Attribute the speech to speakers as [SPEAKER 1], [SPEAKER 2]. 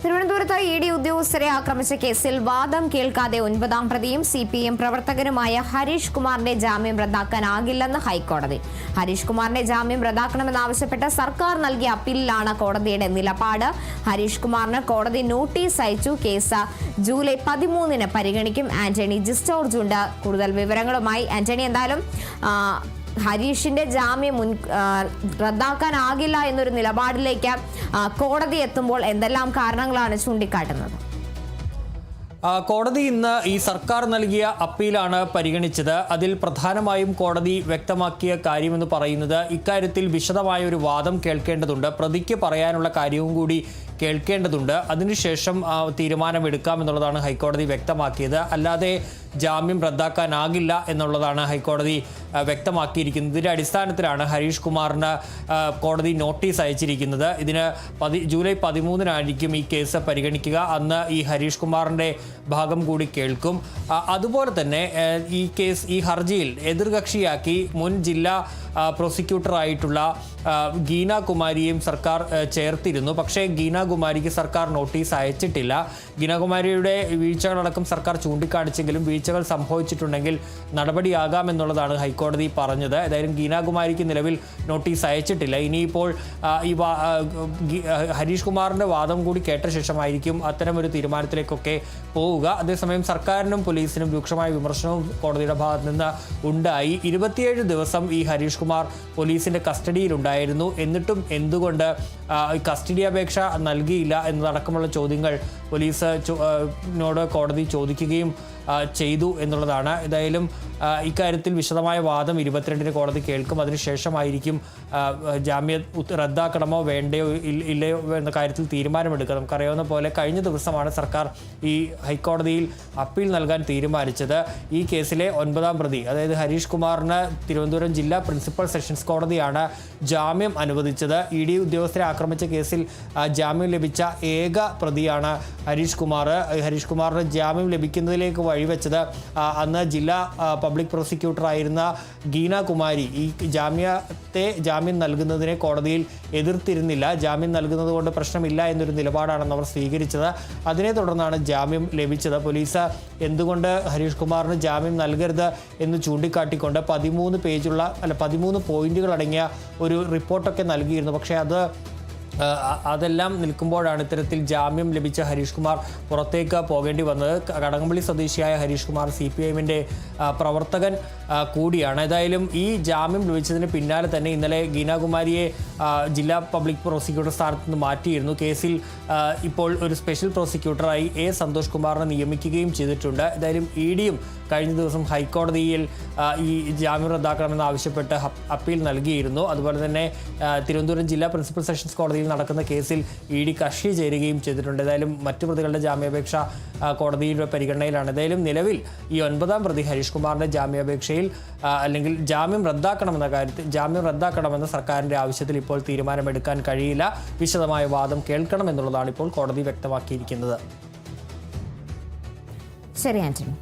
[SPEAKER 1] തിരുവനന്തപുരത്ത് ഇഡി ഉദ്യോഗസ്ഥരെ ആക്രമിച്ച കേസിൽ വാദം കേൾക്കാതെ 9ാം പ്രതിയും സിപിഎം പ്രവർത്തകനുമായ ഹരീഷ് കുമാറിന്റെ ജാമ്യം റദ്ദാക്കാനാകില്ലെന്ന് ഹൈക്കോടതി. ഹരീഷ് കുമാറിന്റെ ജാമ്യം റദ്ദാക്കണമെന്നാവശ്യപ്പെട്ട് സർക്കാർ നൽകിയ അപ്പീലിലാണ് കോടതിയുടെ നിലപാട്. ഹരീഷ് കുമാറിന് കോടതി നോട്ടീസ് അയച്ചു. കേസ് ജൂലൈ 13-ന് പരിഗണിക്കും. ആന്റണി ജിസ്റ്റോർജ് ഉണ്ട് കൂടുതൽ വിവരങ്ങളുമായി. ആന്റണി, എന്തായാലും ഹരീഷിന്റെ ജാമ്യം റദ്ദാക്കാനാകില്ല എന്നൊരു നിലപാടിലേക്ക് കോടതി എത്തുമ്പോൾ എന്തെല്ലാം കാരണങ്ങളാണ് ചൂണ്ടിക്കാട്ടുന്നത്?
[SPEAKER 2] കോടതി ഇന്ന് ഈ സർക്കാർ നൽകിയ അപ്പീലാണ് പരിഗണിച്ചത്. അതിൽ പ്രധാനമായും കോടതി വ്യക്തമാക്കിയ കാര്യമെന്ന് പറയുന്നത് ഇക്കാര്യത്തിൽ വിശദമായ ഒരു വാദം കേൾക്കേണ്ടതുണ്ട്. പ്രതിക്ക് പറയാനുള്ള കാര്യവും കൂടി കേൾക്കേണ്ടതുണ്ട്. അതിനുശേഷം തീരുമാനമെടുക്കാമെന്നുള്ളതാണ് ഹൈക്കോടതി വ്യക്തമാക്കിയത്. അല്ലാതെ ജാമ്യം റദ്ദാക്കാനാകില്ല എന്നുള്ളതാണ് ഹൈക്കോടതി വ്യക്തമാക്കിയിരിക്കുന്നത്. ഇതിന്റെ അടിസ്ഥാനത്തിലാണ് ഹരീഷ് കുമാറിന് കോടതി നോട്ടീസ് അയച്ചിരിക്കുന്നത്. ഇതിന് ജൂലൈ 13-നായിരിക്കും ഈ കേസ് പരിഗണിക്കുക. അന്ന് ഈ ഹരീഷ് കുമാറിന്റെ ഭാഗം കൂടി കേൾക്കും. അതുപോലെ തന്നെ ഈ ഹർജിയിൽ എതിർകക്ഷിയാക്കി മുൻ ജില്ലാ പ്രോസിക്യൂട്ടറായിട്ടുള്ള ഗീന കുമാരിയെയും സർക്കാർ ചേർത്തിരുന്നു. പക്ഷേ ഗീന കുമാരിക്ക് സർക്കാർ നോട്ടീസ് അയച്ചിട്ടില്ല. ഗീന കുമാരിയുടെ വീഴ്ചകളടക്കം സർക്കാർ ചൂണ്ടിക്കാണിച്ചെങ്കിലും വീഴ്ചകൾ സംഭവിച്ചിട്ടുണ്ടെങ്കിൽ നടപടിയാകാമെന്നുള്ളതാണ് ഹൈക്കോടതി പറഞ്ഞത്. ഏതായാലും ഗീന കുമാരിക്ക് നിലവിൽ നോട്ടീസ് അയച്ചിട്ടില്ല. ഇനിയിപ്പോൾ ഈ ഹരീഷ് കുമാറിന്റെ വാദം കൂടി കേട്ട ശേഷമായിരിക്കും അത്തരമൊരു തീരുമാനത്തിലേക്കൊക്കെ പോവുക. അതേസമയം സർക്കാരിനും പോലീസിനും രൂക്ഷമായ വിമർശനവും കോടതിയുടെ ഭാഗത്ത് നിന്ന് ഉണ്ടായി. 27 ദിവസം ഈ ഹരീഷ് കുമാർ പോലീസിന്റെ കസ്റ്റഡിയിലുണ്ടായിരുന്നു. എന്നിട്ടും എന്തുകൊണ്ട് കസ്റ്റഡി അപേക്ഷ നൽകിയില്ല എന്നതടക്കമുള്ള ചോദ്യങ്ങൾ പോലീസിനോട് കോടതി ചോദിക്കുകയും ചെയ്തു എന്നുള്ളതാണ്. ഏതായാലും ഇക്കാര്യത്തിൽ വിശദമായ വാദം 22-ന് കോടതി കേൾക്കും. അതിനുശേഷമായിരിക്കും ജാമ്യം റദ്ദാക്കണമോ വേണ്ടയോ ഇല്ലയോ എന്ന കാര്യത്തിൽ തീരുമാനമെടുക്കുക. നമുക്കറിയാവുന്ന പോലെ കഴിഞ്ഞ ദിവസമാണ് സർക്കാർ ഈ ഹൈക്കോടതിയിൽ അപ്പീൽ നൽകാൻ തീരുമാനിച്ചത്. ഈ കേസിലെ 9ാം പ്രതി, അതായത് ഹരീഷ് കുമാറിന് തിരുവനന്തപുരം ജില്ലാ പ്രിൻസിപ്പൽ സെഷൻസ് കോടതിയാണ് ജാമ്യം അനുവദിച്ചത്. ഇ ഡി ഉദ്യോഗസ്ഥരെ ആക്രമിച്ച കേസിൽ ജാമ്യം ലഭിച്ച ഏക പ്രതിയാണ് ഹരീഷ് കുമാർ. ഹരീഷ് കുമാറിന് ജാമ്യം ലഭിക്കുന്നതിലേക്ക് വഴിവെച്ചത് അന്ന് ജില്ലാ പബ്ലിക് പ്രോസിക്യൂട്ടറായിരുന്ന ഗീന കുമാരി ഈ ജാമ്യം നൽകുന്നതിനെ കോടതിയിൽ എതിർത്തിരുന്നില്ല. ജാമ്യം നൽകുന്നത് കൊണ്ട് പ്രശ്നമില്ല എന്നൊരു നിലപാടാണ് അവർ സ്വീകരിച്ചത്. അതിനെ തുടർന്നാണ് ജാമ്യം ലഭിച്ചത്. പോലീസ് എന്തുകൊണ്ട് ഹരീഷ് കുമാറിന് ജാമ്യം നൽകരുത് എന്ന് ചൂണ്ടിക്കാട്ടിക്കൊണ്ട് 13 പോയിന്റുകൾ അടങ്ങിയ ഒരു റിപ്പോർട്ടൊക്കെ നൽകിയിരുന്നു. പക്ഷേ അതെല്ലാം നിൽക്കുമ്പോഴാണ് ഇത്തരത്തിൽ ജാമ്യം ലഭിച്ച ഹരീഷ് കുമാർ പുറത്തേക്ക് പോകേണ്ടി വന്നത്. കടകംപള്ളി സ്വദേശിയായ ഹരീഷ് കുമാർ CPIM-ന്റെ പ്രവർത്തകൻ കൂടിയാണ്. ഏതായാലും ഈ ജാമ്യം ലഭിച്ചതിന് പിന്നാലെ തന്നെ ഇന്നലെ ഗീനാകുമാരിയെ ജില്ലാ പബ്ലിക് പ്രോസിക്യൂട്ടർ സ്ഥാനത്ത് നിന്ന് മാറ്റിയിരുന്നു. കേസിൽ ഇപ്പോൾ ഒരു സ്പെഷ്യൽ പ്രോസിക്യൂട്ടറായി സന്തോഷ് കുമാറിനെ നിയമിക്കുകയും ചെയ്തിട്ടുണ്ട്. ഏതായാലും ED-യും കഴിഞ്ഞ ദിവസം ഹൈക്കോടതിയിൽ ഈ ജാമ്യം റദ്ദാക്കണമെന്ന് ആവശ്യപ്പെട്ട് അപ്പീൽ നൽകിയിരുന്നു. അതുപോലെ തന്നെ തിരുവനന്തപുരം ജില്ലാ പ്രിൻസിപ്പൽ സെഷൻസ് കോടതിയിൽ നടക്കുന്ന കേസിൽ ED കക്ഷി ചേരുകയും ചെയ്തിട്ടുണ്ട്. ഏതായാലും മറ്റു പ്രതികളുടെ ജാമ്യാപേക്ഷ കോടതിയുടെ പരിഗണനയിലാണ്. ഏതായാലും നിലവിൽ ഈ 9ാം പ്രതി ഹരീഷ് കുമാറിന്റെ ജാമ്യാപേക്ഷയിൽ അല്ലെങ്കിൽ ജാമ്യം റദ്ദാക്കണമെന്ന സർക്കാരിന്റെ ആവശ്യത്തിൽ ഇപ്പോൾ തീരുമാനമെടുക്കാൻ കഴിയില്ല. വിശദമായ വാദം കേൾക്കണമെന്നുള്ളതാണ് ഇപ്പോൾ കോടതി വ്യക്തമാക്കിയിരിക്കുന്നത്.
[SPEAKER 1] ശരി ആന്റണി.